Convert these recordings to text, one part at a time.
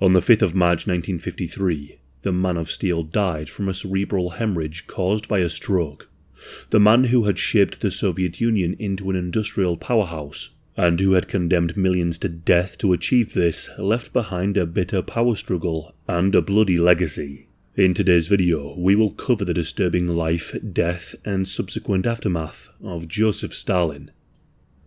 On the 5th of March 1953, the Man of Steel died from a cerebral hemorrhage caused by a stroke. The man who had shaped the Soviet Union into an industrial powerhouse, and who had condemned millions to death to achieve this, left behind a bitter power struggle and a bloody legacy. In today's video, we will cover the disturbing life, death, and subsequent aftermath of Joseph Stalin.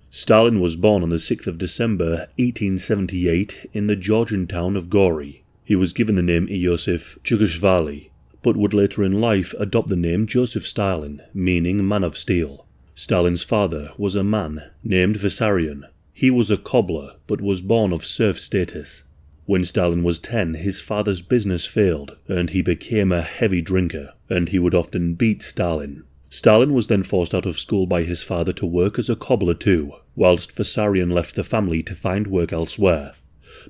Stalin was born on the 6th of December 1878 in the Georgian town of Gori. He was given the name Joseph Stalin, but would later in life adopt the name Joseph Stalin, meaning Man of Steel. Stalin's father was a man named Vissarion. He was a cobbler, but was born of serf status. When Stalin was 10, his father's business failed, and he became a heavy drinker, and he would often beat Stalin. Stalin was then forced out of school by his father to work as a cobbler too, whilst Vissarion left the family to find work elsewhere.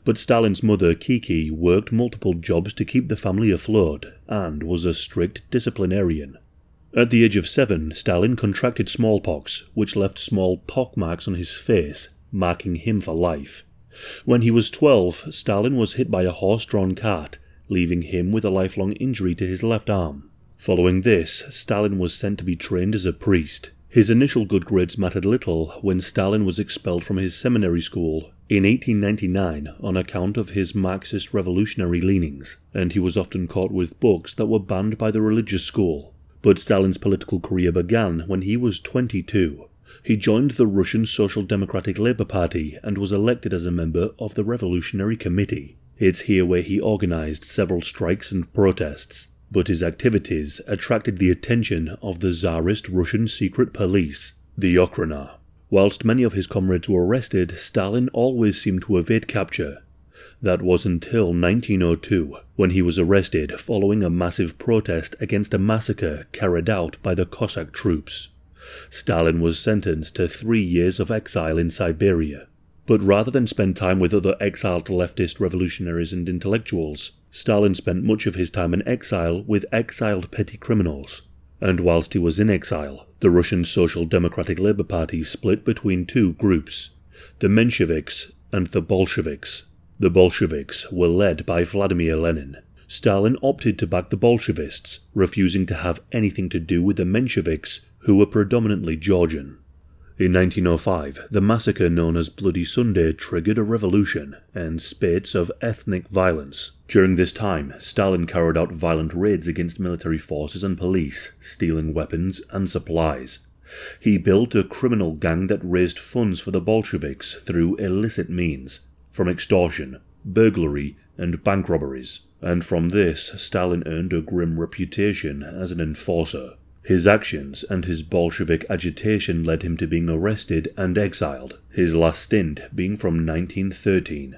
But Stalin's mother, Kiki, worked multiple jobs to keep the family afloat, and was a strict disciplinarian. At the age of 7, Stalin contracted smallpox, which left small pockmarks on his face, marking him for life. When he was 12, Stalin was hit by a horse-drawn cart, leaving him with a lifelong injury to his left arm. Following this, Stalin was sent to be trained as a priest. His initial good grades mattered little when Stalin was expelled from his seminary school in 1899 on account of his Marxist revolutionary leanings, and he was often caught with books that were banned by the religious school. But Stalin's political career began when he was 22. He joined the Russian Social Democratic Labour Party and was elected as a member of the Revolutionary Committee. It's here where he organised several strikes and protests, but his activities attracted the attention of the Tsarist Russian secret police, the Okhrana. Whilst many of his comrades were arrested, Stalin always seemed to evade capture. That was until 1902, when he was arrested following a massive protest against a massacre carried out by the Cossack troops. Stalin was sentenced to 3 years of exile in Siberia. But rather than spend time with other exiled leftist revolutionaries and intellectuals, Stalin spent much of his time in exile with exiled petty criminals. And whilst he was in exile, the Russian Social Democratic Labour Party split between two groups, the Mensheviks and the Bolsheviks. The Bolsheviks were led by Vladimir Lenin. Stalin opted to back the Bolshevists, refusing to have anything to do with the Mensheviks, who were predominantly Georgian. In 1905, the massacre known as Bloody Sunday triggered a revolution and spates of ethnic violence. During this time, Stalin carried out violent raids against military forces and police, stealing weapons and supplies. He built a criminal gang that raised funds for the Bolsheviks through illicit means, from extortion, burglary, and bank robberies, and from this Stalin earned a grim reputation as an enforcer. His actions and his Bolshevik agitation led him to being arrested and exiled, his last stint being from 1913.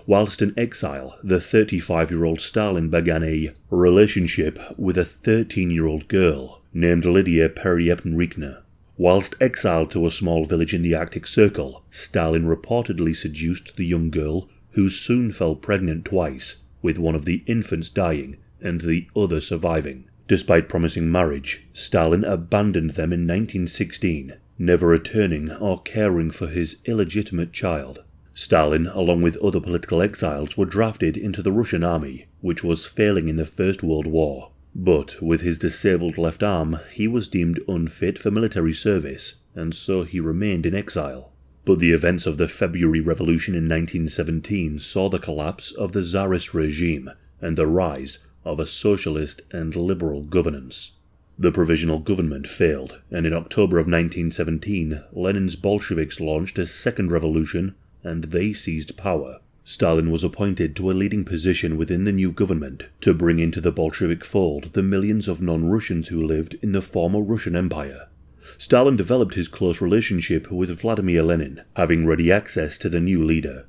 Whilst in exile, the 35-year-old Stalin began a relationship with a 13-year-old girl named Lydia Peryepnrikna. Whilst exiled to a small village in the Arctic Circle, Stalin reportedly seduced the young girl, who soon fell pregnant twice, with one of the infants dying and the other surviving. Despite promising marriage, Stalin abandoned them in 1916, never returning or caring for his illegitimate child. Stalin, along with other political exiles, were drafted into the Russian army, which was failing in the First World War. But with his disabled left arm, he was deemed unfit for military service, and so he remained in exile. But the events of the February Revolution in 1917 saw the collapse of the Tsarist regime and the rise of a socialist and liberal governance. The provisional government failed, and in October of 1917, Lenin's Bolsheviks launched a second revolution, and they seized power. Stalin was appointed to a leading position within the new government to bring into the Bolshevik fold the millions of non-Russians who lived in the former Russian Empire. Stalin developed his close relationship with Vladimir Lenin, having ready access to the new leader.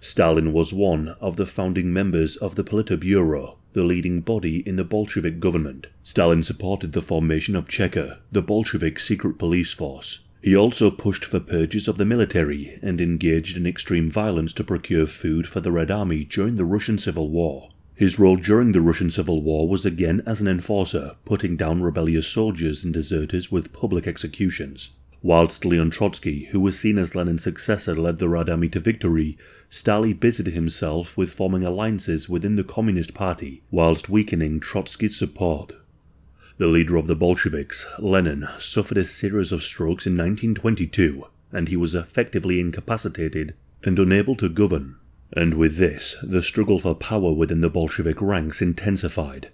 Stalin was one of the founding members of the Politburo, the leading body in the Bolshevik government. Stalin supported the formation of Cheka, the Bolshevik secret police force. He also pushed for purges of the military and engaged in extreme violence to procure food for the Red Army during the Russian Civil War. His role during the Russian Civil War was again as an enforcer, putting down rebellious soldiers and deserters with public executions. Whilst Leon Trotsky, who was seen as Lenin's successor, led the Red Army to victory, Stalin busied himself with forming alliances within the Communist Party, whilst weakening Trotsky's support. The leader of the Bolsheviks, Lenin, suffered a series of strokes in 1922, and he was effectively incapacitated and unable to govern. And with this, the struggle for power within the Bolshevik ranks intensified.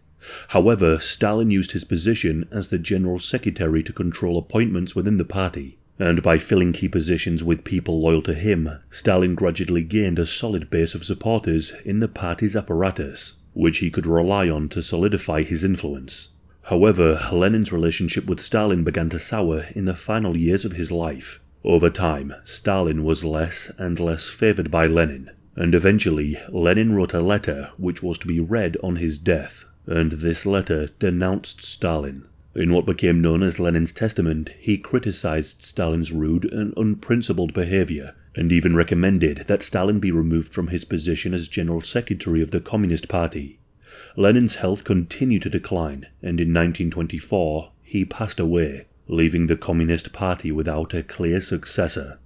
However, Stalin used his position as the General Secretary to control appointments within the party, and by filling key positions with people loyal to him, Stalin gradually gained a solid base of supporters in the party's apparatus, which he could rely on to solidify his influence. However, Lenin's relationship with Stalin began to sour in the final years of his life. Over time, Stalin was less and less favoured by Lenin, and eventually Lenin wrote a letter which was to be read on his death, and this letter denounced Stalin. In what became known as Lenin's Testament, he criticized Stalin's rude and unprincipled behavior, and even recommended that Stalin be removed from his position as General Secretary of the Communist Party. Lenin's health continued to decline, and in 1924 he passed away, leaving the Communist Party without a clear successor.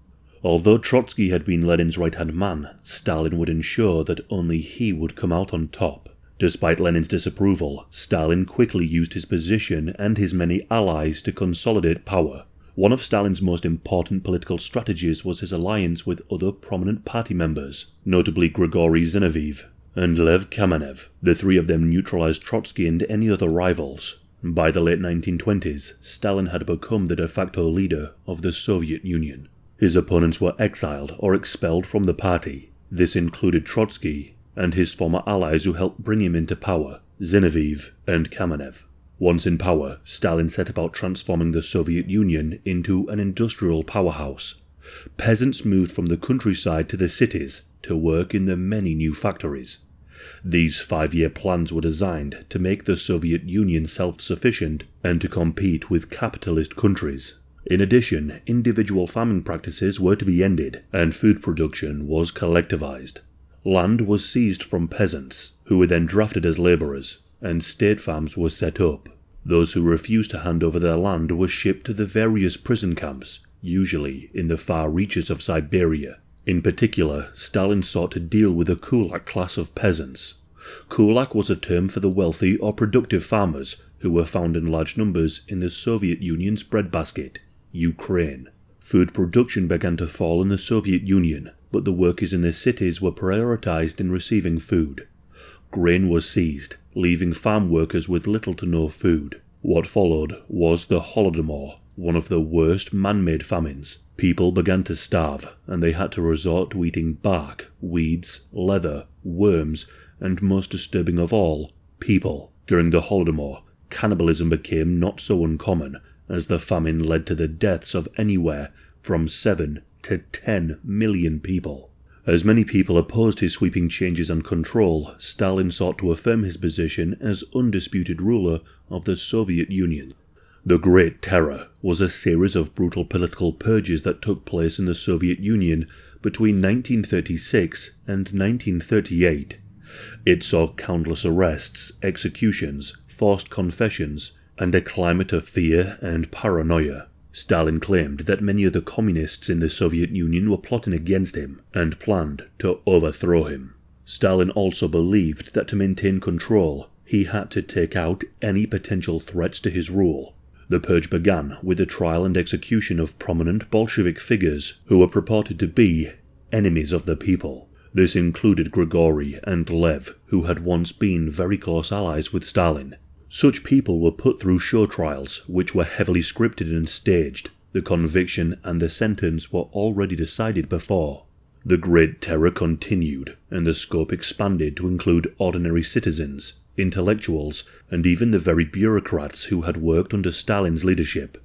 Although Trotsky had been Lenin's right-hand man, Stalin would ensure that only he would come out on top. Despite Lenin's disapproval, Stalin quickly used his position and his many allies to consolidate power. One of Stalin's most important political strategies was his alliance with other prominent party members, notably Grigory Zinoviev and Lev Kamenev. The three of them neutralized Trotsky and any other rivals. By the late 1920s, Stalin had become the de facto leader of the Soviet Union. His opponents were exiled or expelled from the party. This included Trotsky and his former allies who helped bring him into power, Zinoviev and Kamenev. Once in power, Stalin set about transforming the Soviet Union into an industrial powerhouse. Peasants moved from the countryside to the cities to work in the many new factories. These 5-year plans were designed to make the Soviet Union self-sufficient and to compete with capitalist countries. In addition, individual farming practices were to be ended, and food production was collectivized. Land was seized from peasants, who were then drafted as laborers, and state farms were set up. Those who refused to hand over their land were shipped to the various prison camps, usually in the far reaches of Siberia. In particular, Stalin sought to deal with the kulak class of peasants. Kulak was a term for the wealthy or productive farmers who were found in large numbers in the Soviet Union's breadbasket, Ukraine. Food production began to fall in the Soviet Union, but the workers in the cities were prioritized in receiving food. Grain was seized, leaving farm workers with little to no food. What followed was the Holodomor, one of the worst man-made famines. People began to starve, and they had to resort to eating bark, weeds, leather, worms, and most disturbing of all, people. During the Holodomor, cannibalism became not so uncommon, as the famine led to the deaths of anywhere from 7 to 10 million people. As many people opposed his sweeping changes and control, Stalin sought to affirm his position as undisputed ruler of the Soviet Union. The Great Terror was a series of brutal political purges that took place in the Soviet Union between 1936 and 1938. It saw countless arrests, executions, forced confessions, and a climate of fear and paranoia. Stalin claimed that many of the communists in the Soviet Union were plotting against him and planned to overthrow him. Stalin also believed that to maintain control, he had to take out any potential threats to his rule. The purge began with the trial and execution of prominent Bolshevik figures who were purported to be enemies of the people. This included Grigory and Lev, who had once been very close allies with Stalin. Such people were put through show trials, which were heavily scripted and staged. The conviction and the sentence were already decided before. The Great Terror continued, and the scope expanded to include ordinary citizens, intellectuals, and even the very bureaucrats who had worked under Stalin's leadership.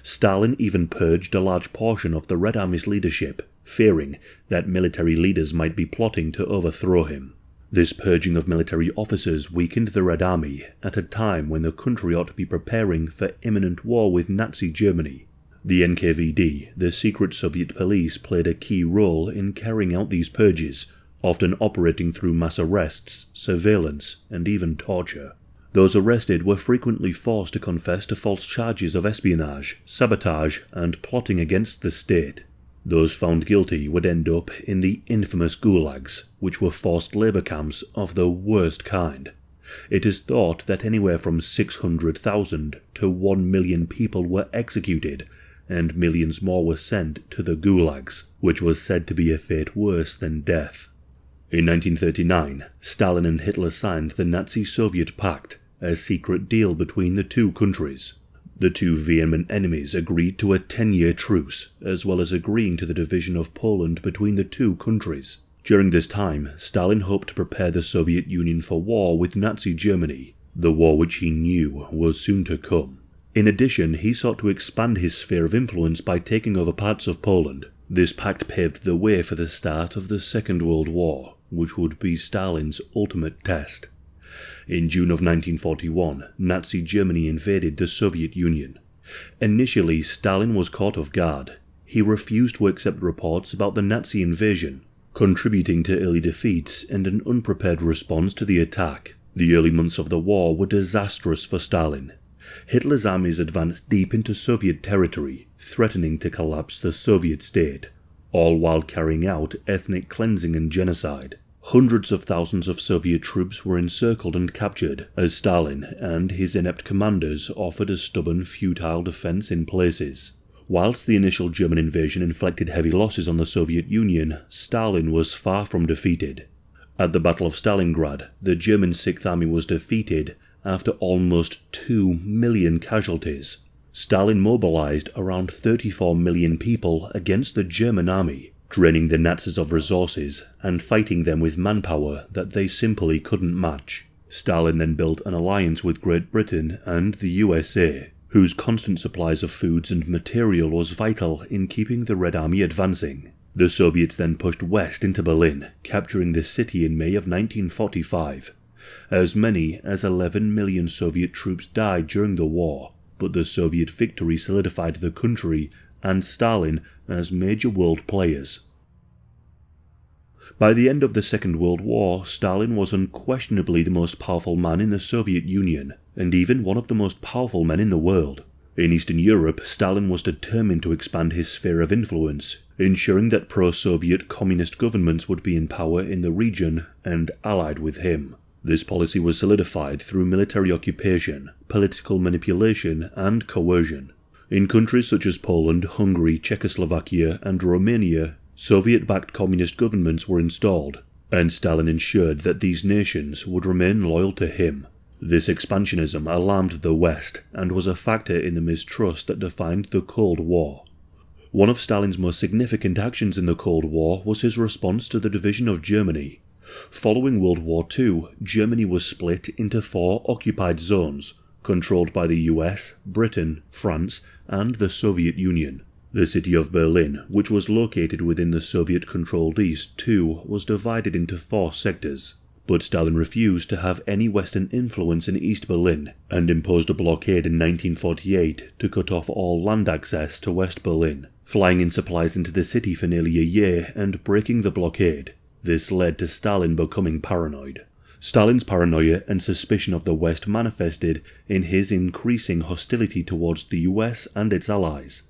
Stalin even purged a large portion of the Red Army's leadership, fearing that military leaders might be plotting to overthrow him. This purging of military officers weakened the Red Army at a time when the country ought to be preparing for imminent war with Nazi Germany. The NKVD, the secret Soviet police, played a key role in carrying out these purges, often operating through mass arrests, surveillance, and even torture. Those arrested were frequently forced to confess to false charges of espionage, sabotage, and plotting against the state. Those found guilty would end up in the infamous gulags, which were forced labour camps of the worst kind. It is thought that anywhere from 600,000 to 1 million people were executed, and millions more were sent to the gulags, which was said to be a fate worse than death. In 1939, Stalin and Hitler signed the Nazi-Soviet Pact, a secret deal between the two countries. The two vehement enemies agreed to a 10-year truce, as well as agreeing to the division of Poland between the two countries. During this time, Stalin hoped to prepare the Soviet Union for war with Nazi Germany, the war which he knew was soon to come. In addition, he sought to expand his sphere of influence by taking over parts of Poland. This pact paved the way for the start of the Second World War, which would be Stalin's ultimate test. In June of 1941, Nazi Germany invaded the Soviet Union. Initially, Stalin was caught off guard. He refused to accept reports about the Nazi invasion, contributing to early defeats and an unprepared response to the attack. The early months of the war were disastrous for Stalin. Hitler's armies advanced deep into Soviet territory, threatening to collapse the Soviet state, all while carrying out ethnic cleansing and genocide. Hundreds of thousands of Soviet troops were encircled and captured, as Stalin and his inept commanders offered a stubborn, futile defense in places. Whilst the initial German invasion inflicted heavy losses on the Soviet Union, Stalin was far from defeated. At the Battle of Stalingrad, the German Sixth Army was defeated after almost 2 million casualties. Stalin mobilized around 34 million people against the German army, draining the Nazis of resources and fighting them with manpower that they simply couldn't match. Stalin then built an alliance with Great Britain and the USA, whose constant supplies of foods and material was vital in keeping the Red Army advancing. The Soviets then pushed west into Berlin, capturing the city in May of 1945. As many as 11 million Soviet troops died during the war, but the Soviet victory solidified the country and Stalin as major world players. By the end of the Second World War, Stalin was unquestionably the most powerful man in the Soviet Union, and even one of the most powerful men in the world. In Eastern Europe, Stalin was determined to expand his sphere of influence, ensuring that pro-Soviet communist governments would be in power in the region and allied with him. This policy was solidified through military occupation, political manipulation, and coercion. In countries such as Poland, Hungary, Czechoslovakia, and Romania, Soviet-backed communist governments were installed, and Stalin ensured that these nations would remain loyal to him. This expansionism alarmed the West and was a factor in the mistrust that defined the Cold War. One of Stalin's most significant actions in the Cold War was his response to the division of Germany. Following World War II, Germany was split into 4 occupied zones, controlled by the US, Britain, France, and the Soviet Union. The city of Berlin, which was located within the Soviet-controlled East too, was divided into 4 sectors. But Stalin refused to have any Western influence in East Berlin, and imposed a blockade in 1948 to cut off all land access to West Berlin, flying in supplies into the city for nearly a year and breaking the blockade. This led to Stalin becoming paranoid. Stalin's paranoia and suspicion of the West manifested in his increasing hostility towards the US and its allies.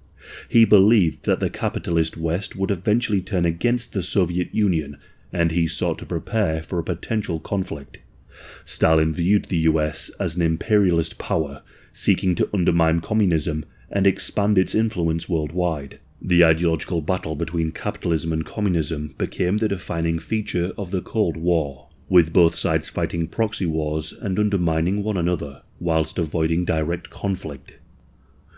He believed that the capitalist West would eventually turn against the Soviet Union, and he sought to prepare for a potential conflict. Stalin viewed the US as an imperialist power, seeking to undermine communism and expand its influence worldwide. The ideological battle between capitalism and communism became the defining feature of the Cold War, with both sides fighting proxy wars and undermining one another, whilst avoiding direct conflict.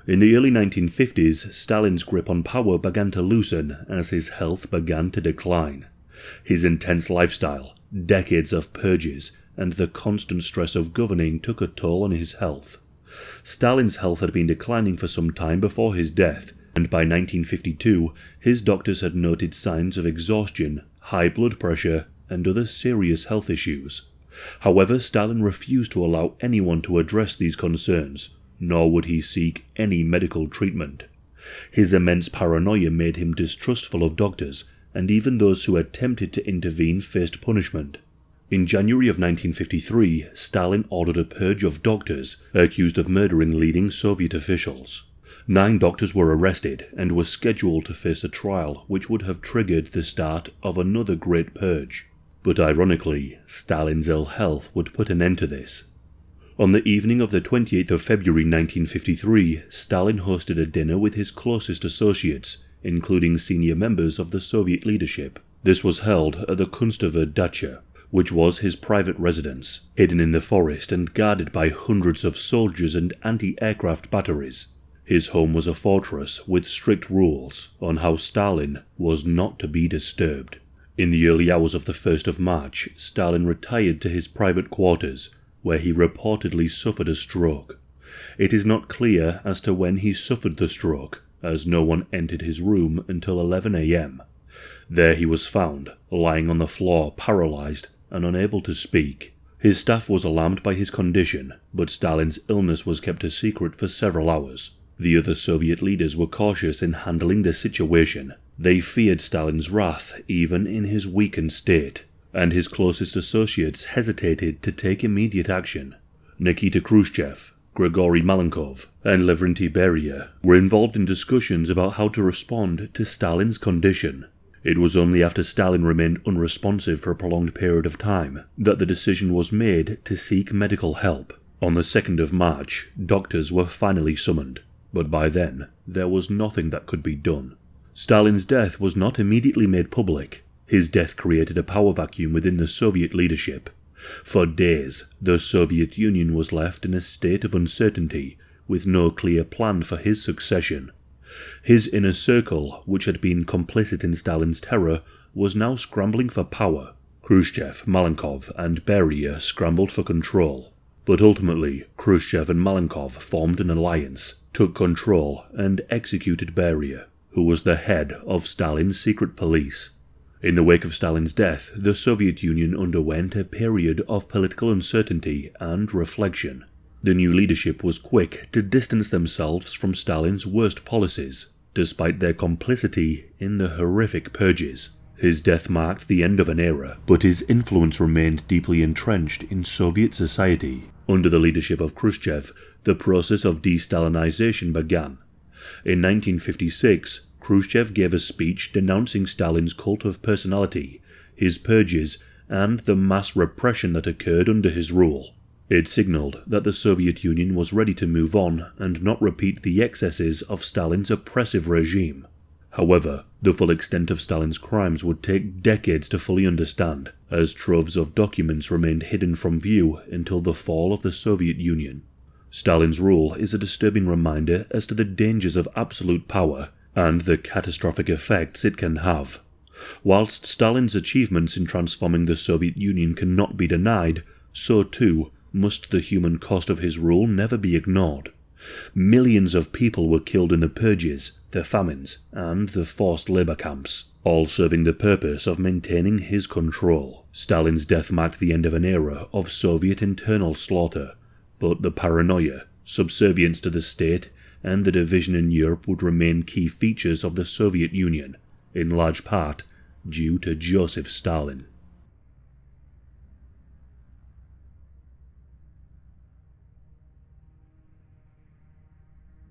In the early 1950s, Stalin's grip on power began to loosen as his health began to decline. His intense lifestyle, decades of purges, and the constant stress of governing took a toll on his health. Stalin's health had been declining for some time before his death, and by 1952 his doctors had noted signs of exhaustion, high blood pressure, and other serious health issues. However, Stalin refused to allow anyone to address these concerns, nor would he seek any medical treatment. His immense paranoia made him distrustful of doctors, and even those who attempted to intervene faced punishment. In January of 1953, Stalin ordered a purge of doctors accused of murdering leading Soviet officials. 9 doctors were arrested and were scheduled to face a trial which would have triggered the start of another great purge. But ironically, Stalin's ill health would put an end to this. On the evening of the 28th of February 1953, Stalin hosted a dinner with his closest associates, including senior members of the Soviet leadership. This was held at the Kunstever dacha, which was his private residence, hidden in the forest and guarded by hundreds of soldiers and anti-aircraft batteries. His home was a fortress with strict rules on how Stalin was not to be disturbed. In the early hours of the 1st of March, Stalin retired to his private quarters, where he reportedly suffered a stroke. It is not clear as to when he suffered the stroke, as no one entered his room until 11 a.m. There he was found, lying on the floor, paralyzed and unable to speak. His staff was alarmed by his condition, but Stalin's illness was kept a secret for several hours. The other Soviet leaders were cautious in handling the situation. They feared Stalin's wrath, even in his weakened state, and his closest associates hesitated to take immediate action. Nikita Khrushchev, Grigory Malenkov, and Lavrentiy Beria were involved in discussions about how to respond to Stalin's condition. It was only after Stalin remained unresponsive for a prolonged period of time that the decision was made to seek medical help. On the 2nd of March, doctors were finally summoned, but by then, there was nothing that could be done. Stalin's death was not immediately made public. His death created a power vacuum within the Soviet leadership. For days, the Soviet Union was left in a state of uncertainty, with no clear plan for his succession. His inner circle, which had been complicit in Stalin's terror, was now scrambling for power. Khrushchev, Malenkov, and Beria scrambled for control. But ultimately, Khrushchev and Malenkov formed an alliance, took control, and executed Beria, who was the head of Stalin's secret police. In the wake of Stalin's death, the Soviet Union underwent a period of political uncertainty and reflection. The new leadership was quick to distance themselves from Stalin's worst policies, despite their complicity in the horrific purges. His death marked the end of an era, but his influence remained deeply entrenched in Soviet society. Under the leadership of Khrushchev, the process of de-Stalinization began. In 1956, Khrushchev gave a speech denouncing Stalin's cult of personality, his purges, and the mass repression that occurred under his rule. It signaled that the Soviet Union was ready to move on and not repeat the excesses of Stalin's oppressive regime. However, the full extent of Stalin's crimes would take decades to fully understand, as troves of documents remained hidden from view until the fall of the Soviet Union. Stalin's rule is a disturbing reminder as to the dangers of absolute power and the catastrophic effects it can have. Whilst Stalin's achievements in transforming the Soviet Union cannot be denied, so too must the human cost of his rule never be ignored. Millions of people were killed in the purges, the famines, and the forced labor camps, all serving the purpose of maintaining his control. Stalin's death marked the end of an era of Soviet internal slaughter, but the paranoia, subservience to the state, and the division in Europe would remain key features of the Soviet Union, in large part due to Joseph Stalin.